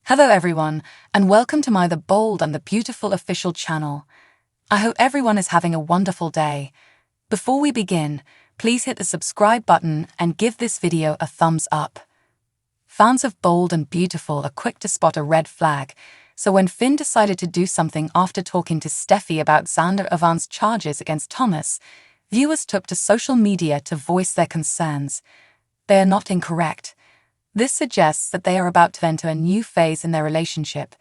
Hello everyone, and welcome to my The Bold and the Beautiful official channel. I hope everyone is having a wonderful day. Before we begin, please hit the subscribe button and give this video a thumbs up. Fans of Bold and Beautiful are quick to spot a red flag, so when Finn decided to do something after talking to Steffy about Xander Avant's charges against Thomas, viewers took to social media to voice their concerns. They are not incorrect. This suggests that they are about to enter a new phase in their relationship.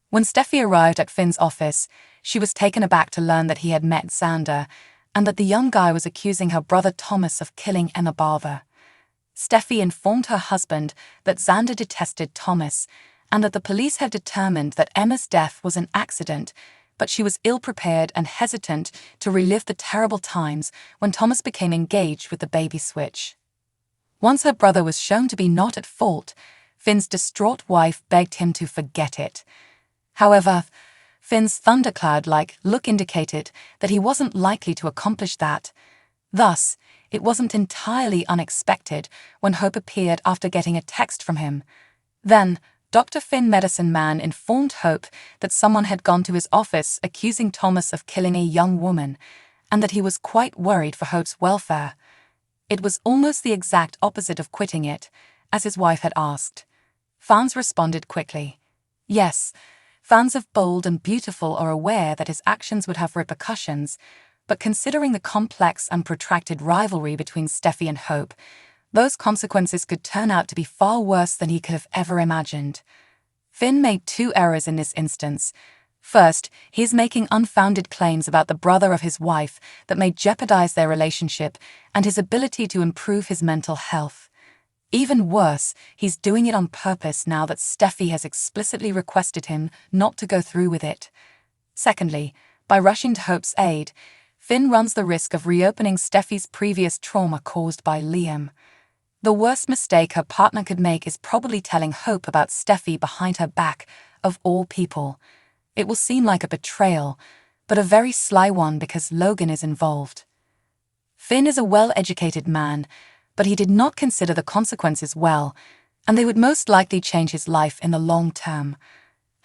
When Steffy arrived at Finn's office, she was taken aback to learn that he had met Xander, and that the young guy was accusing her brother Thomas of killing Emma Barber. Steffy informed her husband that Xander detested Thomas, and that the police had determined that Emma's death was an accident, but she was ill-prepared and hesitant to relive the terrible times when Thomas became engaged with the baby switch. Once her brother was shown to be not at fault, Finn's distraught wife begged him to forget it. However, Finn's thundercloud-like look indicated that he wasn't likely to accomplish that. Thus, it wasn't entirely unexpected when Hope appeared after getting a text from him. Then, Dr. Finn Medicine Man informed Hope that someone had gone to his office accusing Thomas of killing a young woman, and that he was quite worried for Hope's welfare. It was almost the exact opposite of quitting it, as his wife had asked. Fans responded quickly. Yes, fans of Bold and Beautiful are aware that his actions would have repercussions, but considering the complex and protracted rivalry between Steffy and Hope, those consequences could turn out to be far worse than he could have ever imagined. Finn made two errors in this instance. First, he is making unfounded claims about the brother of his wife that may jeopardize their relationship and his ability to improve his mental health. Even worse, he's doing it on purpose now that Steffy has explicitly requested him not to go through with it. Secondly, by rushing to Hope's aid, Finn runs the risk of reopening Steffy's previous trauma caused by Liam. The worst mistake her partner could make is probably telling Hope about Steffy behind her back, of all people. It will seem like a betrayal, but a very sly one because Logan is involved. Finn is a well-educated man, but he did not consider the consequences well, and they would most likely change his life in the long term.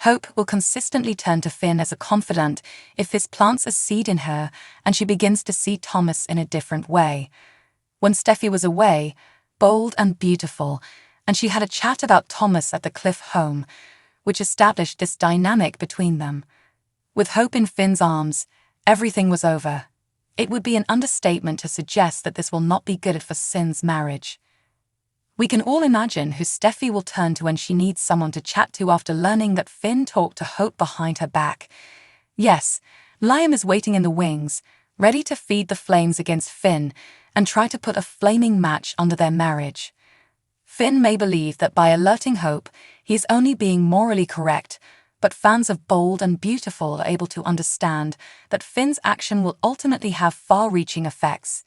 Hope will consistently turn to Finn as a confidant if this plants a seed in her and she begins to see Thomas in a different way. When Steffy was away, Bold and Beautiful, and she had a chat about Thomas at the Cliff home, which established this dynamic between them. With Hope in Finn's arms, everything was over. It would be an understatement to suggest that this will not be good for Finn's marriage. We can all imagine who Steffy will turn to when she needs someone to chat to after learning that Finn talked to Hope behind her back. Yes, Liam is waiting in the wings, ready to feed the flames against Finn and try to put a flaming match under their marriage. Finn may believe that by alerting Hope, he is only being morally correct, but fans of Bold and Beautiful are able to understand that Finn's action will ultimately have far-reaching effects.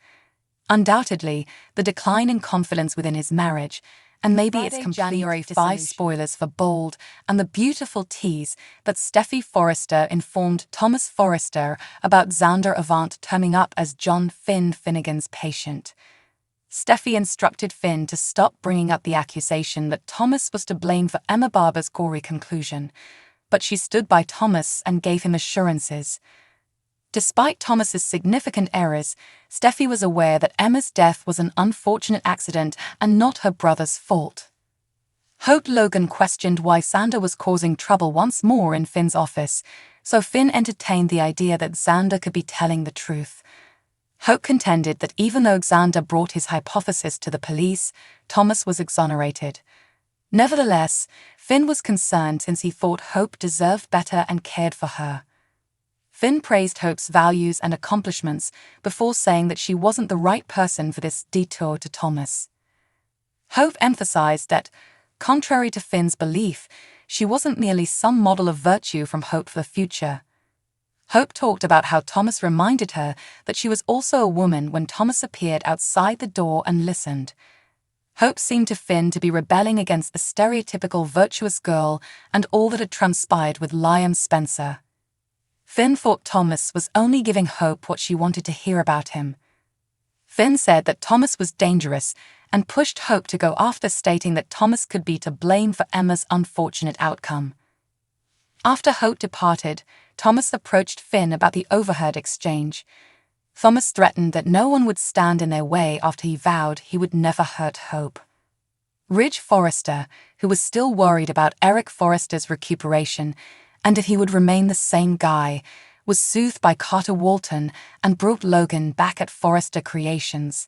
Undoubtedly, the decline in confidence within his marriage, and maybe it's complete January 5 spoilers for Bold and the Beautiful tease that Steffy Forrester informed Thomas Forrester about Xander Avant turning up as John Finnegan's patient. Steffy instructed Finn to stop bringing up the accusation that Thomas was to blame for Emma Barber's gory conclusion, but she stood by Thomas and gave him assurances. Despite Thomas's significant errors, Steffy was aware that Emma's death was an unfortunate accident and not her brother's fault. Hope Logan questioned why Xander was causing trouble once more in Finn's office, so Finn entertained the idea that Xander could be telling the truth. Hope contended that even though Xander brought his hypothesis to the police, Thomas was exonerated. Nevertheless, Finn was concerned since he thought Hope deserved better and cared for her. Finn praised Hope's values and accomplishments before saying that she wasn't the right person for this detour to Thomas. Hope emphasized that, contrary to Finn's belief, she wasn't merely some model of virtue from Hope for the future. Hope talked about how Thomas reminded her that she was also a woman when Thomas appeared outside the door and listened. Hope seemed to Finn to be rebelling against the stereotypical virtuous girl and all that had transpired with Liam Spencer. Finn thought Thomas was only giving Hope what she wanted to hear about him. Finn said that Thomas was dangerous and pushed Hope to go after, stating that Thomas could be to blame for Emma's unfortunate outcome. After Hope departed, Thomas approached Finn about the overheard exchange. Thomas threatened that no one would stand in their way after he vowed he would never hurt Hope. Ridge Forrester, who was still worried about Eric Forrester's recuperation and if he would remain the same guy, was soothed by Carter Walton and brought Logan back at Forrester Creations.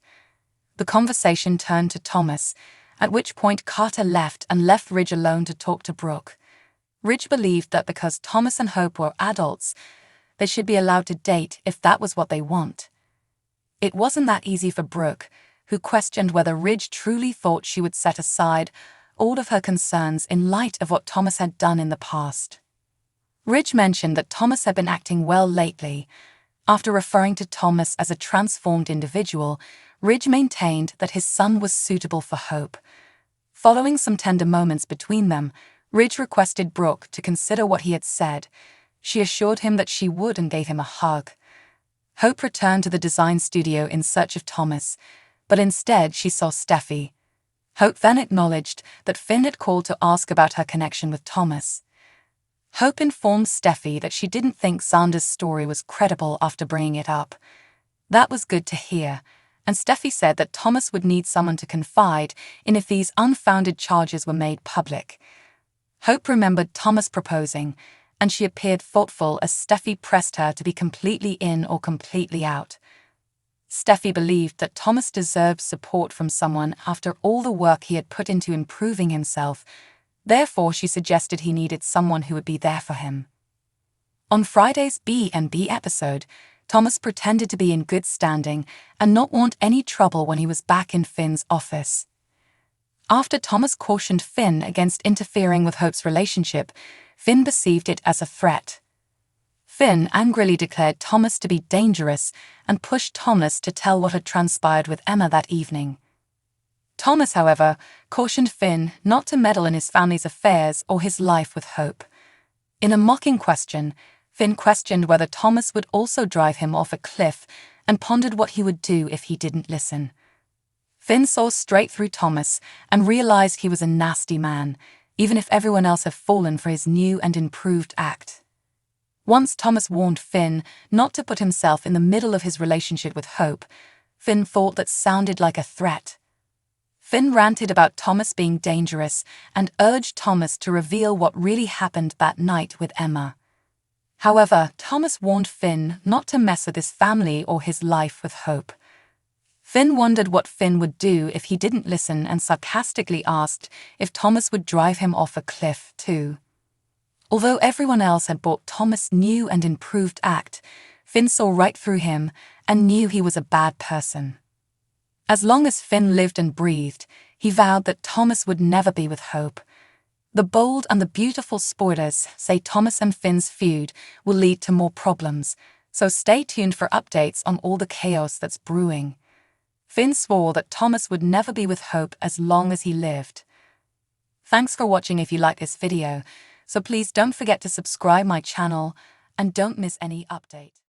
The conversation turned to Thomas, at which point Carter left Ridge alone to talk to Brooke. Ridge believed that because Thomas and Hope were adults, they should be allowed to date if that was what they want. It wasn't that easy for Brooke, who questioned whether Ridge truly thought she would set aside all of her concerns in light of what Thomas had done in the past. Ridge mentioned that Thomas had been acting well lately. After referring to Thomas as a transformed individual, Ridge maintained that his son was suitable for Hope. Following some tender moments between them, Ridge requested Brooke to consider what he had said. She assured him that she would and gave him a hug. Hope returned to the design studio in search of Thomas, but instead she saw Steffy. Hope then acknowledged that Finn had called to ask about her connection with Thomas. Hope informed Steffy that she didn't think Xander's story was credible after bringing it up. That was good to hear, and Steffy said that Thomas would need someone to confide in if these unfounded charges were made public. Hope remembered Thomas proposing, and she appeared thoughtful as Steffy pressed her to be completely in or completely out. Steffy believed that Thomas deserved support from someone after all the work he had put into improving himself. Therefore, she suggested he needed someone who would be there for him. On Friday's B&B episode, Thomas pretended to be in good standing and not want any trouble when he was back in Finn's office. After Thomas cautioned Finn against interfering with Hope's relationship, Finn perceived it as a threat. Finn angrily declared Thomas to be dangerous and pushed Thomas to tell what had transpired with Emma that evening. Thomas, however, cautioned Finn not to meddle in his family's affairs or his life with Hope. In a mocking question, Finn questioned whether Thomas would also drive him off a cliff and pondered what he would do if he didn't listen. Finn saw straight through Thomas and realized he was a nasty man, even if everyone else had fallen for his new and improved act. Once Thomas warned Finn not to put himself in the middle of his relationship with Hope, Finn thought that sounded like a threat. Finn ranted about Thomas being dangerous and urged Thomas to reveal what really happened that night with Emma. However, Thomas warned Finn not to mess with his family or his life with Hope. Finn wondered what Finn would do if he didn't listen and sarcastically asked if Thomas would drive him off a cliff too. Although everyone else had bought Thomas' new and improved act, Finn saw right through him and knew he was a bad person. As long as Finn lived and breathed, he vowed that Thomas would never be with Hope. The bold and the beautiful spoilers say Thomas and Finn's feud will lead to more problems, so stay tuned for updates on all the chaos that's brewing. Finn swore that Thomas would never be with Hope as long as he lived. Thanks for watching. If you like this video, so please don't forget to subscribe my channel and don't miss any update.